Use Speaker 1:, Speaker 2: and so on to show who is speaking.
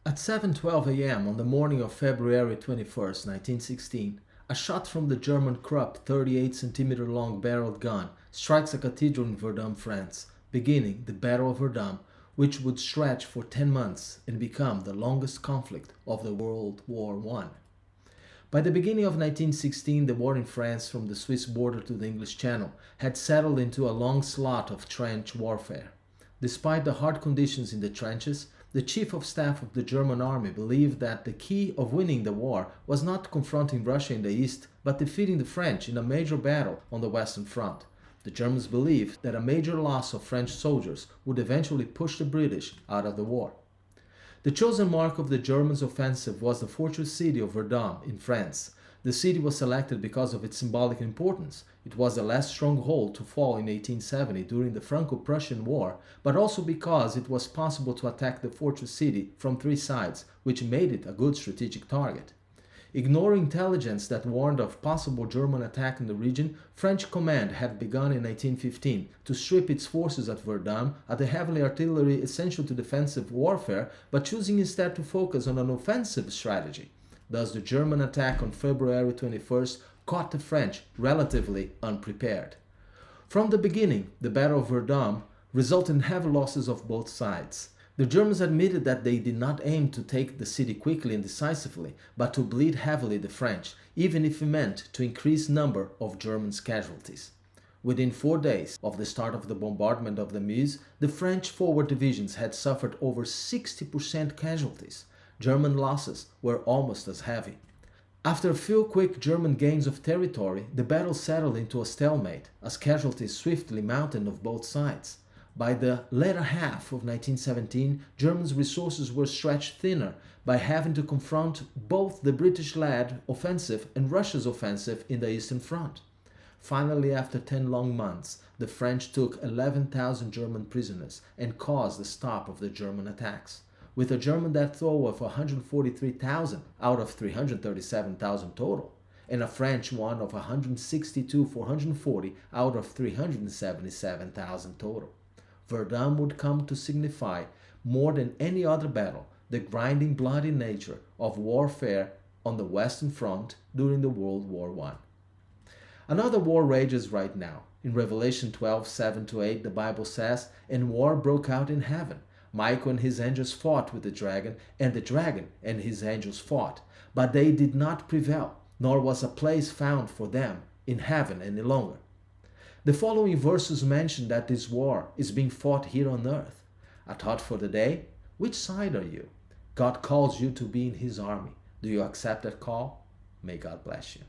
Speaker 1: At 7:12 a.m. on the morning of February 21st, 1916, a shot from the German Krupp 38 cm long barreled gun strikes a cathedral in Verdun, France, beginning the Battle of Verdun, which would stretch for 10 months and become the longest conflict of the World War I. By the beginning of 1916, the war in France from the Swiss border to the English Channel had settled into a long slot of trench warfare. Despite the hard conditions in the trenches, the Chief of Staff of the German Army believed that the key of winning the war was not confronting Russia in the east, but defeating the French in a major battle on the Western Front. The Germans believed that a major loss of French soldiers would eventually push the British out of the war. The chosen mark of the Germans' offensive was the fortress city of Verdun in France. The city was selected because of its symbolic importance. It was the last stronghold to fall in 1870 during the Franco-Prussian War, but also because it was possible to attack the fortress city from three sides, which made it a good strategic target. Ignoring intelligence that warned of possible German attack in the region, French command had begun in 1915 to strip its forces at Verdun at the heavy artillery essential to defensive warfare, but choosing instead to focus on an offensive strategy. Thus, the German attack on February 21st caught the French relatively unprepared. From the beginning, the Battle of Verdun resulted in heavy losses of both sides. The Germans admitted that they did not aim to take the city quickly and decisively, but to bleed heavily the French, even if it meant to increase number of Germans' casualties. Within 4 days of the start of the bombardment of the Meuse, the French forward divisions had suffered over 60% casualties. German losses were almost as heavy. After a few quick German gains of territory, the battle settled into a stalemate, as casualties swiftly mounted on both sides. By the latter half of 1917, Germans' resources were stretched thinner by having to confront both the British-led offensive and Russia's offensive in the Eastern Front. Finally, after 10 long months, the French took 11,000 German prisoners and caused the stop of the German attacks. With a German death toll of 143,000 out of 337,000 total, and a French one of 162,440 out of 377,000 total. Verdun would come to signify, more than any other battle, the grinding bloody nature of warfare on the Western Front during the World War I. Another war rages right now. In Revelation 12:7-8, the Bible says, "And war broke out in heaven. Michael and his angels fought with the dragon and his angels fought, but they did not prevail, nor was a place found for them in heaven any longer." The following verses mention that this war is being fought here on earth. A thought for the day: which side are you? God calls you to be in His army. Do you accept that call? May God bless you.